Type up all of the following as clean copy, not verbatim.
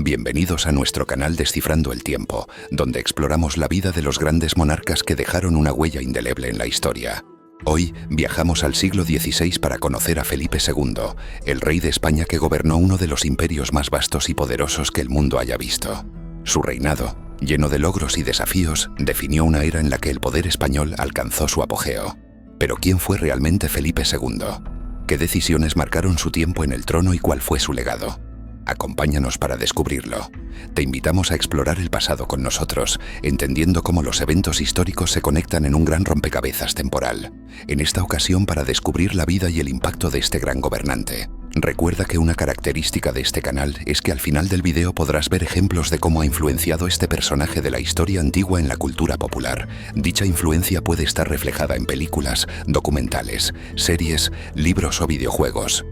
Bienvenidos a nuestro canal Descifrando el Tiempo, donde exploramos la vida de los grandes monarcas que dejaron una huella indeleble en la historia. Hoy viajamos al siglo XVI para conocer a Felipe II, el rey de España que gobernó uno de los imperios más vastos y poderosos que el mundo haya visto. Su reinado, lleno de logros y desafíos, definió una era en la que el poder español alcanzó su apogeo. Pero ¿quién fue realmente Felipe II? ¿Qué decisiones marcaron su tiempo en el trono y cuál fue su legado? Acompáñanos para descubrirlo. Te invitamos a explorar el pasado con nosotros, entendiendo cómo los eventos históricos se conectan en un gran rompecabezas temporal. En esta ocasión para descubrir la vida y el impacto de este gran gobernante. Recuerda que una característica de este canal es que al final del video podrás ver ejemplos de cómo ha influenciado este personaje de la historia antigua en la cultura popular. Dicha influencia puede estar reflejada en películas, documentales, series, libros o videojuegos.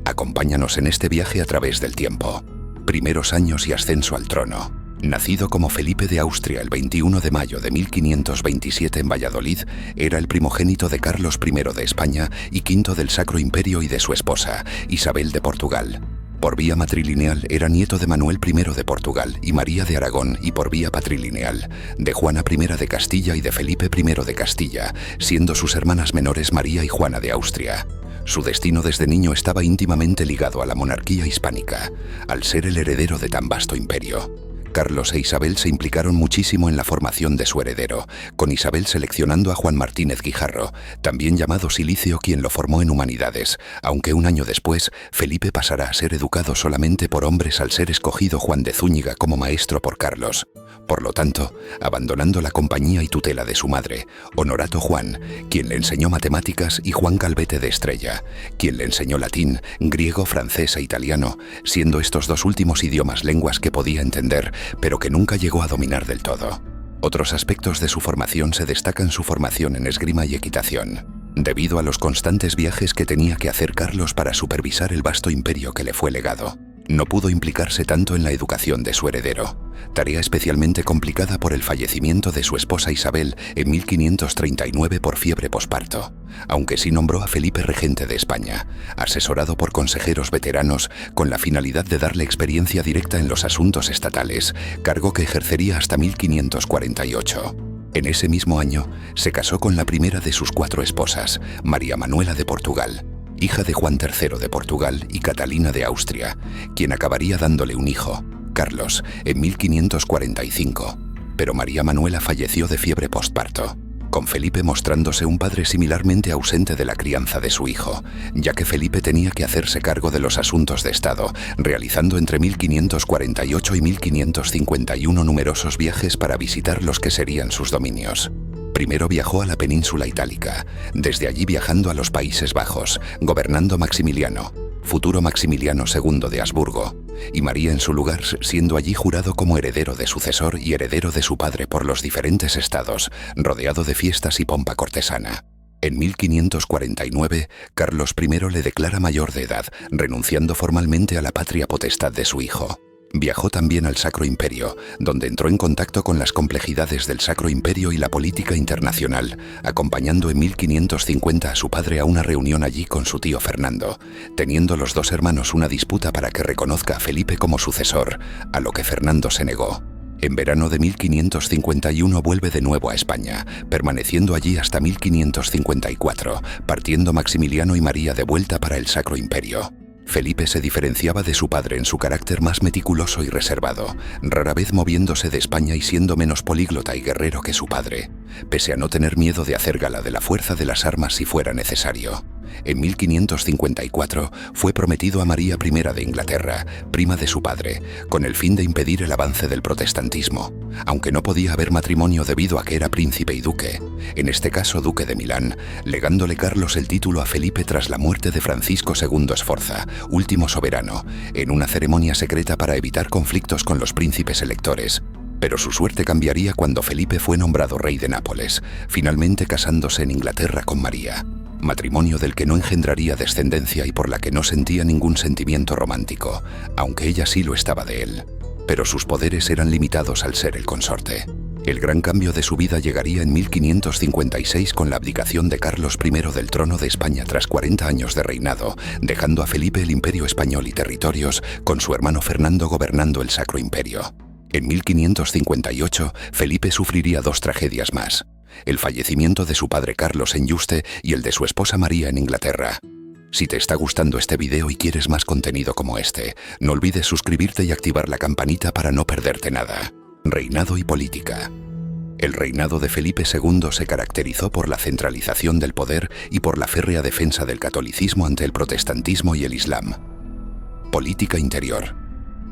Acompáñanos en este viaje a través del tiempo. Primeros años y ascenso al trono. Nacido como Felipe de Austria el 21 de mayo de 1527 en Valladolid, era el primogénito de Carlos I de España y V del Sacro Imperio y de su esposa, Isabel de Portugal. Por vía matrilineal era nieto de Manuel I de Portugal y María de Aragón, y por vía patrilineal de Juana I de Castilla y de Felipe I de Castilla, siendo sus hermanas menores María y Juana de Austria. Su destino desde niño estaba íntimamente ligado a la monarquía hispánica, al ser el heredero de tan vasto imperio. Carlos e Isabel se implicaron muchísimo en la formación de su heredero, con Isabel seleccionando a Juan Martínez Guijarro, también llamado Silicio, quien lo formó en humanidades, aunque un año después Felipe pasará a ser educado solamente por hombres al ser escogido Juan de Zúñiga como maestro por Carlos. Por lo tanto, abandonando la compañía y tutela de su madre, Honorato Juan, quien le enseñó matemáticas, y Juan Calvete de Estrella, quien le enseñó latín, griego, francés e italiano, siendo estos dos últimos idiomas lenguas que podía entender, pero que nunca llegó a dominar del todo. Otros aspectos de su formación se destacan su formación en esgrima y equitación. Debido a los constantes viajes que tenía que hacer Carlos para supervisar el vasto imperio que le fue legado, no pudo implicarse tanto en la educación de su heredero, tarea especialmente complicada por el fallecimiento de su esposa Isabel en 1539 por fiebre posparto, aunque sí nombró a Felipe regente de España, asesorado por consejeros veteranos con la finalidad de darle experiencia directa en los asuntos estatales, cargo que ejercería hasta 1548. En ese mismo año se casó con la primera de sus 4 esposas, María Manuela de Portugal, hija de Juan III de Portugal y Catalina de Austria, quien acabaría dándole un hijo, Carlos, en 1545, pero María Manuela falleció de fiebre postparto, con Felipe mostrándose un padre similarmente ausente de la crianza de su hijo, ya que Felipe tenía que hacerse cargo de los asuntos de Estado, realizando entre 1548 y 1551 numerosos viajes para visitar los que serían sus dominios. Primero viajó a la península itálica, desde allí viajando a los Países Bajos, gobernando Maximiliano, futuro Maximiliano II de Habsburgo, y María en su lugar, siendo allí jurado como heredero de sucesor y heredero de su padre por los diferentes estados, rodeado de fiestas y pompa cortesana. En 1549, Carlos I le declara mayor de edad, renunciando formalmente a la patria potestad de su hijo. Viajó también al Sacro Imperio, donde entró en contacto con las complejidades del Sacro Imperio y la política internacional, acompañando en 1550 a su padre a una reunión allí con su tío Fernando, teniendo los dos hermanos una disputa para que reconozca a Felipe como sucesor, a lo que Fernando se negó. En verano de 1551 vuelve de nuevo a España, permaneciendo allí hasta 1554, partiendo Maximiliano y María de vuelta para el Sacro Imperio. Felipe se diferenciaba de su padre en su carácter más meticuloso y reservado, rara vez moviéndose de España y siendo menos políglota y guerrero que su padre, pese a no tener miedo de hacer gala de la fuerza de las armas si fuera necesario. En 1554 fue prometido a María I de Inglaterra, prima de su padre, con el fin de impedir el avance del protestantismo, aunque no podía haber matrimonio debido a que era príncipe y duque, en este caso duque de Milán, legándole Carlos el título a Felipe tras la muerte de Francisco II Sforza, último soberano, en una ceremonia secreta para evitar conflictos con los príncipes electores. Pero su suerte cambiaría cuando Felipe fue nombrado rey de Nápoles, finalmente casándose en Inglaterra con María, matrimonio del que no engendraría descendencia y por la que no sentía ningún sentimiento romántico, aunque ella sí lo estaba de él. Pero sus poderes eran limitados al ser el consorte. El gran cambio de su vida llegaría en 1556 con la abdicación de Carlos I del trono de España tras 40 años de reinado, dejando a Felipe el imperio español y territorios, con su hermano Fernando gobernando el Sacro Imperio. En 1558, Felipe sufriría dos tragedias más: el fallecimiento de su padre Carlos en Yuste y el de su esposa María en Inglaterra. Si te está gustando este video y quieres más contenido como este, no olvides suscribirte y activar la campanita para no perderte nada. Reinado y política. El reinado de Felipe II se caracterizó por la centralización del poder y por la férrea defensa del catolicismo ante el protestantismo y el islam. Política interior.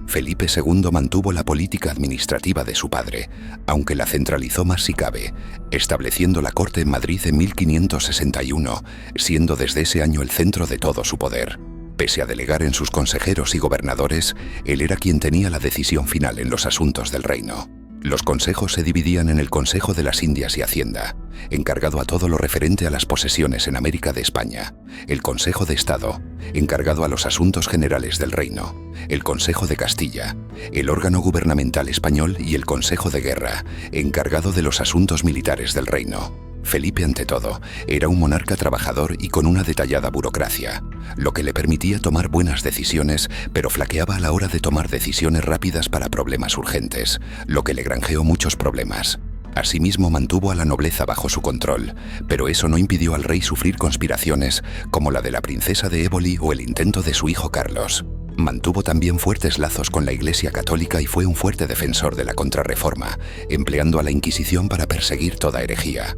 Felipe II mantuvo la política administrativa de su padre, aunque la centralizó más si cabe, estableciendo la corte en Madrid en 1561, siendo desde ese año el centro de todo su poder. Pese a delegar en sus consejeros y gobernadores, él era quien tenía la decisión final en los asuntos del reino. Los consejos se dividían en el Consejo de las Indias y Hacienda, encargado a todo lo referente a las posesiones en América de España; el Consejo de Estado, encargado a los asuntos generales del reino; el Consejo de Castilla, el órgano gubernamental español; y el Consejo de Guerra, encargado de los asuntos militares del reino. Felipe, ante todo, era un monarca trabajador y con una detallada burocracia, lo que le permitía tomar buenas decisiones, pero flaqueaba a la hora de tomar decisiones rápidas para problemas urgentes, lo que le granjeó muchos problemas. Asimismo, mantuvo a la nobleza bajo su control, pero eso no impidió al rey sufrir conspiraciones como la de la princesa de Éboli o el intento de su hijo Carlos. Mantuvo también fuertes lazos con la Iglesia Católica y fue un fuerte defensor de la Contrarreforma, empleando a la Inquisición para perseguir toda herejía.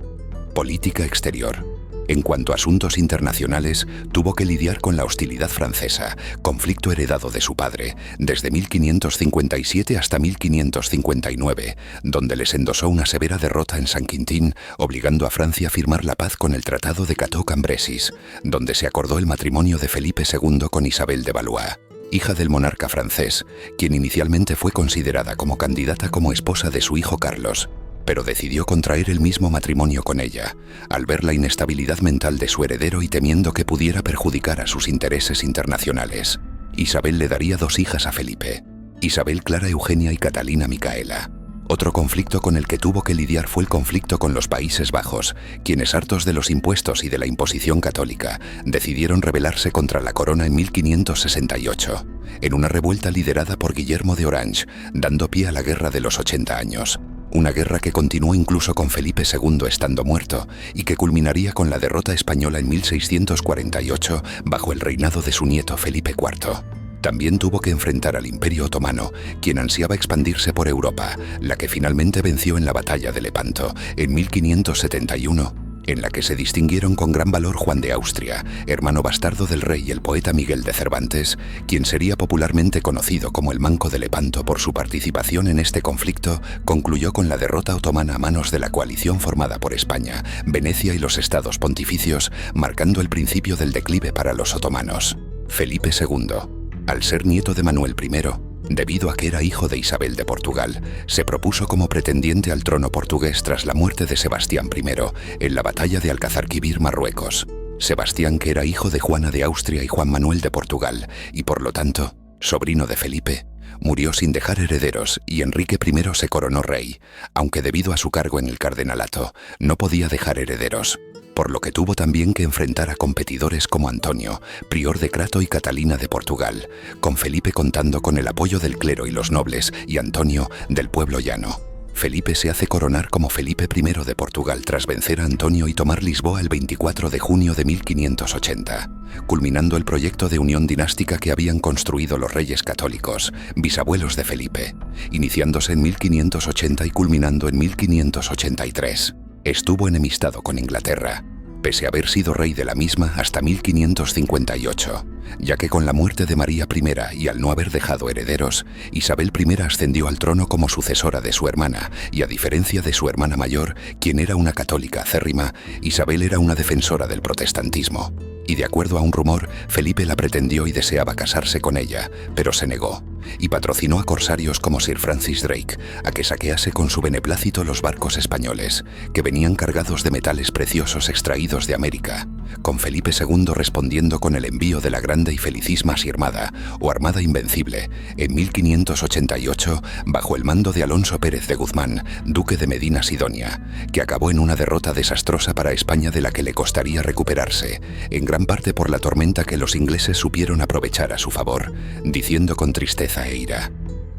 Política exterior. En cuanto a asuntos internacionales, tuvo que lidiar con la hostilidad francesa, conflicto heredado de su padre, desde 1557 hasta 1559, donde les endosó una severa derrota en San Quintín, obligando a Francia a firmar la paz con el Tratado de Cateau-Cambrésis, donde se acordó el matrimonio de Felipe II con Isabel de Valois, hija del monarca francés, quien inicialmente fue considerada como candidata como esposa de su hijo Carlos, pero decidió contraer el mismo matrimonio con ella, al ver la inestabilidad mental de su heredero y temiendo que pudiera perjudicar a sus intereses internacionales. Isabel le daría dos hijas a Felipe: Isabel Clara Eugenia y Catalina Micaela. Otro conflicto con el que tuvo que lidiar fue el conflicto con los Países Bajos, quienes, hartos de los impuestos y de la imposición católica, decidieron rebelarse contra la corona en 1568, en una revuelta liderada por Guillermo de Orange, dando pie a la Guerra de los 80 años. Una guerra que continuó incluso con Felipe II estando muerto y que culminaría con la derrota española en 1648 bajo el reinado de su nieto Felipe IV. También tuvo que enfrentar al Imperio Otomano, quien ansiaba expandirse por Europa, la que finalmente venció en la batalla de Lepanto en 1571, en la que se distinguieron con gran valor Juan de Austria, hermano bastardo del rey, y el poeta Miguel de Cervantes, quien sería popularmente conocido como el Manco de Lepanto por su participación en este conflicto. Concluyó con la derrota otomana a manos de la coalición formada por España, Venecia y los estados pontificios, marcando el principio del declive para los otomanos. Felipe II, al ser nieto de Manuel I, debido a que era hijo de Isabel de Portugal, se propuso como pretendiente al trono portugués tras la muerte de Sebastián I en la batalla de Alcazarquivir, Marruecos. Sebastián, que era hijo de Juana de Austria y Juan Manuel de Portugal, y por lo tanto, sobrino de Felipe, murió sin dejar herederos y Enrique I se coronó rey, aunque debido a su cargo en el cardenalato, no podía dejar herederos, por lo que tuvo también que enfrentar a competidores como Antonio, prior de Crato, y Catalina de Portugal, con Felipe contando con el apoyo del clero y los nobles, y Antonio del pueblo llano. Felipe se hace coronar como Felipe I de Portugal tras vencer a Antonio y tomar Lisboa el 24 de junio de 1580, culminando el proyecto de unión dinástica que habían construido los reyes católicos, bisabuelos de Felipe, iniciándose en 1580 y culminando en 1583. Estuvo enemistado con Inglaterra, pese a haber sido rey de la misma hasta 1558, ya que con la muerte de María I y al no haber dejado herederos, Isabel I ascendió al trono como sucesora de su hermana, y a diferencia de su hermana mayor, quien era una católica acérrima, Isabel era una defensora del protestantismo. Y de acuerdo a un rumor, Felipe la pretendió y deseaba casarse con ella, pero se negó, y patrocinó a corsarios como Sir Francis Drake a que saquease con su beneplácito los barcos españoles, que venían cargados de metales preciosos extraídos de América, con Felipe II respondiendo con el envío de la grande y felicísima Sirmada, o Armada Invencible, en 1588, bajo el mando de Alonso Pérez de Guzmán, duque de Medina Sidonia, que acabó en una derrota desastrosa para España de la que le costaría recuperarse, en gran parte por la tormenta que los ingleses supieron aprovechar a su favor, diciendo con tristeza e ira: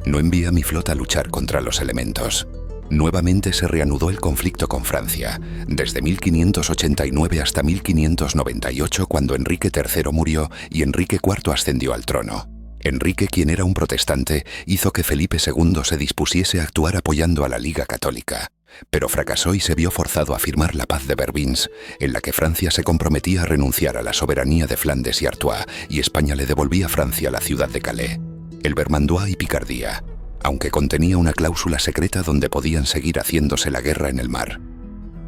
«No envía mi flota a luchar contra los elementos». Nuevamente se reanudó el conflicto con Francia, desde 1589 hasta 1598, cuando Enrique III murió y Enrique IV ascendió al trono. Enrique, quien era un protestante, hizo que Felipe II se dispusiese a actuar apoyando a la Liga Católica, pero fracasó y se vio forzado a firmar la Paz de Vervins, en la que Francia se comprometía a renunciar a la soberanía de Flandes y Artois, y España le devolvía a Francia la ciudad de Calais, el Vermandois y Picardía, aunque contenía una cláusula secreta donde podían seguir haciéndose la guerra en el mar.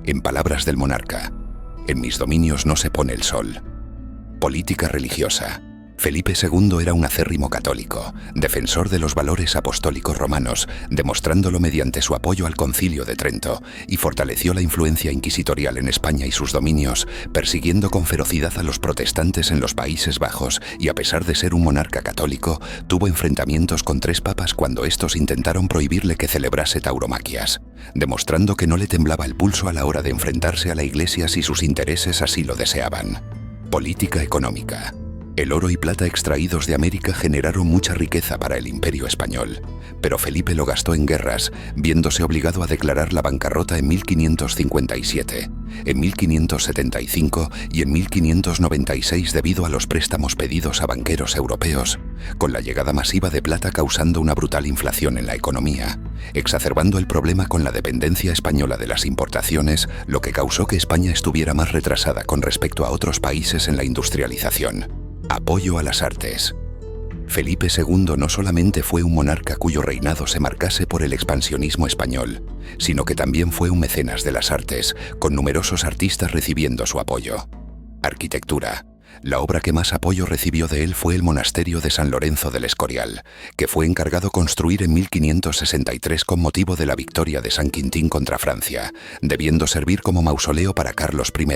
En palabras del monarca: «En mis dominios no se pone el sol». Política religiosa. Felipe II era un acérrimo católico, defensor de los valores apostólicos romanos, demostrándolo mediante su apoyo al Concilio de Trento, y fortaleció la influencia inquisitorial en España y sus dominios, persiguiendo con ferocidad a los protestantes en los Países Bajos, y a pesar de ser un monarca católico, tuvo enfrentamientos con 3 papas cuando estos intentaron prohibirle que celebrase tauromaquias, demostrando que no le temblaba el pulso a la hora de enfrentarse a la Iglesia si sus intereses así lo deseaban. Política económica. El oro y plata extraídos de América generaron mucha riqueza para el Imperio español, pero Felipe lo gastó en guerras, viéndose obligado a declarar la bancarrota en 1557, en 1575 y en 1596 debido a los préstamos pedidos a banqueros europeos, con la llegada masiva de plata causando una brutal inflación en la economía, exacerbando el problema con la dependencia española de las importaciones, lo que causó que España estuviera más retrasada con respecto a otros países en la industrialización. Apoyo a las artes. Felipe II no solamente fue un monarca cuyo reinado se marcase por el expansionismo español, sino que también fue un mecenas de las artes, con numerosos artistas recibiendo su apoyo. Arquitectura. La obra que más apoyo recibió de él fue el monasterio de San Lorenzo del Escorial, que fue encargado construir en 1563 con motivo de la victoria de San Quintín contra Francia, debiendo servir como mausoleo para Carlos I,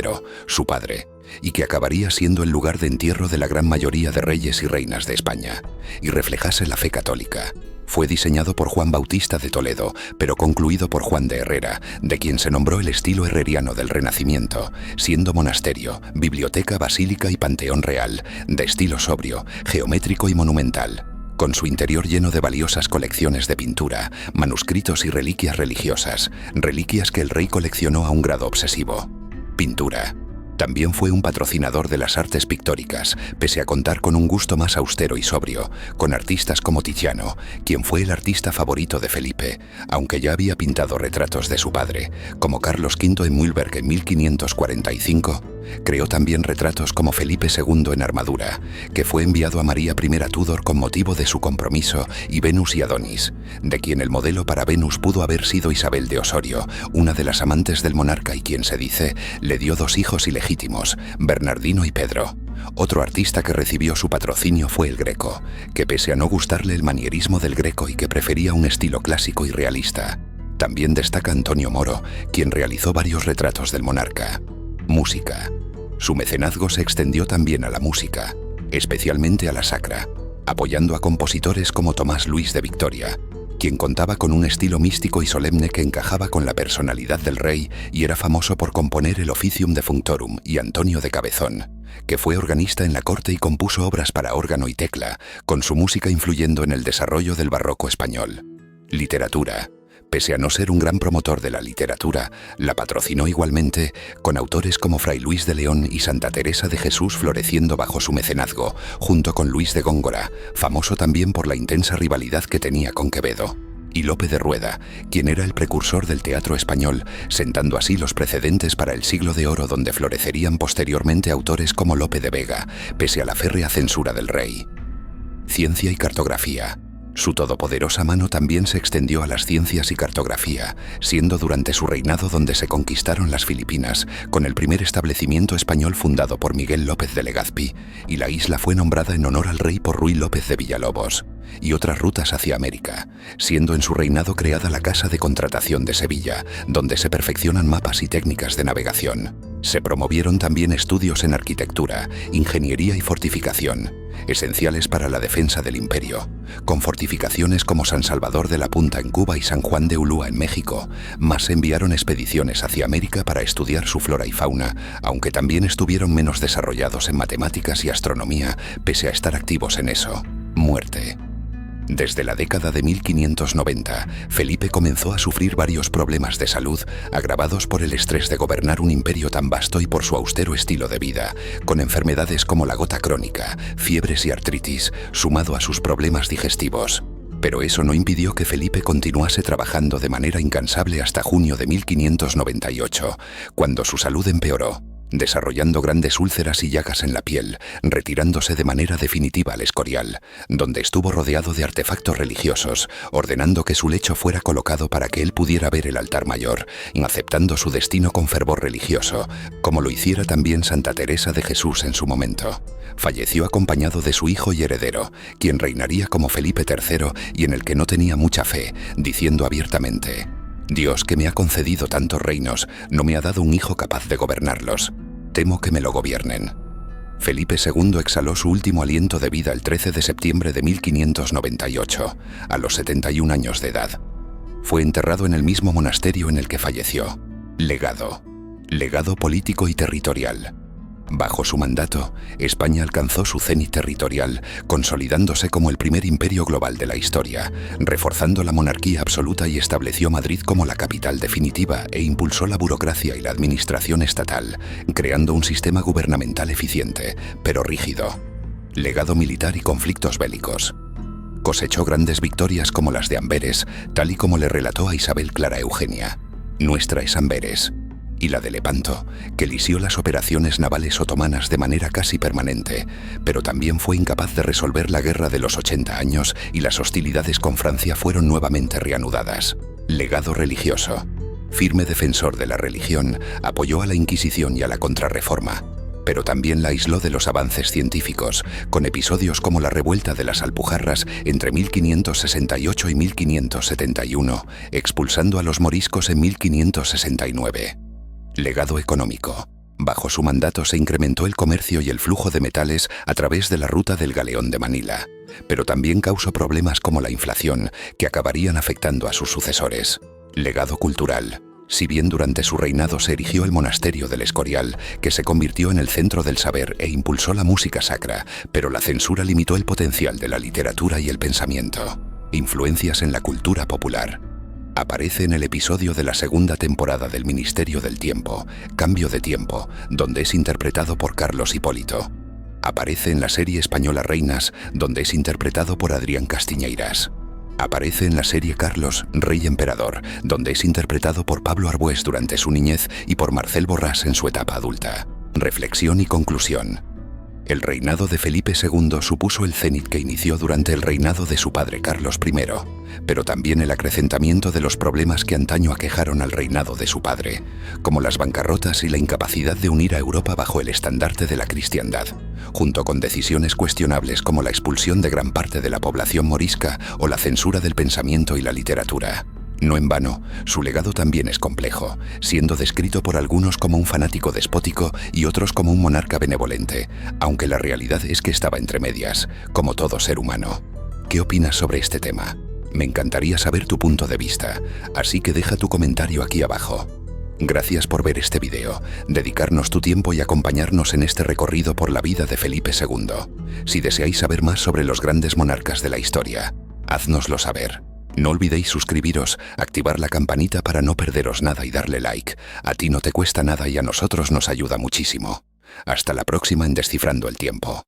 su padre, y que acabaría siendo el lugar de entierro de la gran mayoría de reyes y reinas de España, y reflejase la fe católica. Fue diseñado por Juan Bautista de Toledo, pero concluido por Juan de Herrera, de quien se nombró el estilo herreriano del Renacimiento, siendo monasterio, biblioteca, basílica y panteón real, de estilo sobrio, geométrico y monumental, con su interior lleno de valiosas colecciones de pintura, manuscritos y reliquias religiosas, reliquias que el rey coleccionó a un grado obsesivo. Pintura. También fue un patrocinador de las artes pictóricas, pese a contar con un gusto más austero y sobrio, con artistas como Tiziano, quien fue el artista favorito de Felipe, aunque ya había pintado retratos de su padre, como Carlos V en Mühlberg en 1545, creó también retratos como Felipe II en armadura, que fue enviado a María I Tudor con motivo de su compromiso, y Venus y Adonis, de quien el modelo para Venus pudo haber sido Isabel de Osorio, una de las amantes del monarca y quien se dice le dio 2 hijos ilegítimos, Bernardino y Pedro. Otro artista que recibió su patrocinio fue el Greco, que pese a no gustarle el manierismo del Greco y que prefería un estilo clásico y realista. También destaca Antonio Moro, quien realizó varios retratos del monarca. Música. Su mecenazgo se extendió también a la música, especialmente a la sacra, apoyando a compositores como Tomás Luis de Victoria, quien contaba con un estilo místico y solemne que encajaba con la personalidad del rey y era famoso por componer el Officium Defunctorum, y Antonio de Cabezón, que fue organista en la corte y compuso obras para órgano y tecla, con su música influyendo en el desarrollo del barroco español. Literatura. Pese a no ser un gran promotor de la literatura, la patrocinó igualmente, con autores como Fray Luis de León y Santa Teresa de Jesús floreciendo bajo su mecenazgo, junto con Luis de Góngora, famoso también por la intensa rivalidad que tenía con Quevedo, y Lope de Rueda, quien era el precursor del teatro español, sentando así los precedentes para el siglo de oro donde florecerían posteriormente autores como Lope de Vega, pese a la férrea censura del rey. Ciencia y cartografía. Su todopoderosa mano también se extendió a las ciencias y cartografía, siendo durante su reinado donde se conquistaron las Filipinas, con el primer establecimiento español fundado por Miguel López de Legazpi, y la isla fue nombrada en honor al rey por Ruy López de Villalobos, y otras rutas hacia América, siendo en su reinado creada la Casa de Contratación de Sevilla, donde se perfeccionan mapas y técnicas de navegación. Se promovieron también estudios en arquitectura, ingeniería y fortificación, esenciales para la defensa del imperio, con fortificaciones como San Salvador de la Punta en Cuba y San Juan de Ulúa en México. Más se enviaron expediciones hacia América para estudiar su flora y fauna, aunque también estuvieron menos desarrollados en matemáticas y astronomía, pese a estar activos en eso. Muerte. Desde la década de 1590, Felipe comenzó a sufrir varios problemas de salud, agravados por el estrés de gobernar un imperio tan vasto y por su austero estilo de vida, con enfermedades como la gota crónica, fiebres y artritis, sumado a sus problemas digestivos. Pero eso no impidió que Felipe continuase trabajando de manera incansable hasta junio de 1598, cuando su salud empeoró, desarrollando grandes úlceras y llagas en la piel, retirándose de manera definitiva al Escorial, donde estuvo rodeado de artefactos religiosos, ordenando que su lecho fuera colocado para que él pudiera ver el altar mayor, y aceptando su destino con fervor religioso, como lo hiciera también Santa Teresa de Jesús en su momento. Falleció acompañado de su hijo y heredero, quien reinaría como Felipe III y en el que no tenía mucha fe, diciendo abiertamente: «Dios, que me ha concedido tantos reinos, no me ha dado un hijo capaz de gobernarlos. Temo que me lo gobiernen». Felipe II exhaló su último aliento de vida el 13 de septiembre de 1598, a los 71 años de edad. Fue enterrado en el mismo monasterio en el que falleció. Legado. Legado político y territorial. Bajo su mandato, España alcanzó su cénit territorial, consolidándose como el primer imperio global de la historia, reforzando la monarquía absoluta y estableció Madrid como la capital definitiva e impulsó la burocracia y la administración estatal, creando un sistema gubernamental eficiente, pero rígido. Legado militar y conflictos bélicos. Cosechó grandes victorias como las de Amberes, tal y como le relató a Isabel Clara Eugenia. Nuestra es Amberes. Y la de Lepanto, que lisió las operaciones navales otomanas de manera casi permanente, pero también fue incapaz de resolver la guerra de los 80 años y las hostilidades con Francia fueron nuevamente reanudadas. Legado religioso. Firme defensor de la religión, apoyó a la Inquisición y a la Contrarreforma, pero también la aisló de los avances científicos, con episodios como la revuelta de las Alpujarras entre 1568 y 1571, expulsando a los moriscos en 1569. Legado económico. Bajo su mandato se incrementó el comercio y el flujo de metales a través de la ruta del Galeón de Manila, pero también causó problemas como la inflación, que acabarían afectando a sus sucesores. Legado cultural. Si bien durante su reinado se erigió el monasterio del Escorial, que se convirtió en el centro del saber e impulsó la música sacra, pero la censura limitó el potencial de la literatura y el pensamiento. Influencias en la cultura popular. Aparece en el episodio de la segunda temporada del Ministerio del Tiempo, Cambio de Tiempo, donde es interpretado por Carlos Hipólito. Aparece en la serie española Reinas, donde es interpretado por Adrián Castiñeiras. Aparece en la serie Carlos, Rey Emperador, donde es interpretado por Pablo Arbués durante su niñez y por Marcel Borràs en su etapa adulta. Reflexión y conclusión. El reinado de Felipe II supuso el cénit que inició durante el reinado de su padre Carlos I, pero también el acrecentamiento de los problemas que antaño aquejaron al reinado de su padre, como las bancarrotas y la incapacidad de unir a Europa bajo el estandarte de la cristiandad, junto con decisiones cuestionables como la expulsión de gran parte de la población morisca o la censura del pensamiento y la literatura. No en vano, su legado también es complejo, siendo descrito por algunos como un fanático despótico y otros como un monarca benevolente, aunque la realidad es que estaba entre medias, como todo ser humano. ¿Qué opinas sobre este tema? Me encantaría saber tu punto de vista, así que deja tu comentario aquí abajo. Gracias por ver este video, dedicarnos tu tiempo y acompañarnos en este recorrido por la vida de Felipe II. Si deseáis saber más sobre los grandes monarcas de la historia, háznoslo saber. No olvidéis suscribiros, activar la campanita para no perderos nada y darle like. A ti no te cuesta nada y a nosotros nos ayuda muchísimo. Hasta la próxima en Descifrando el Tiempo.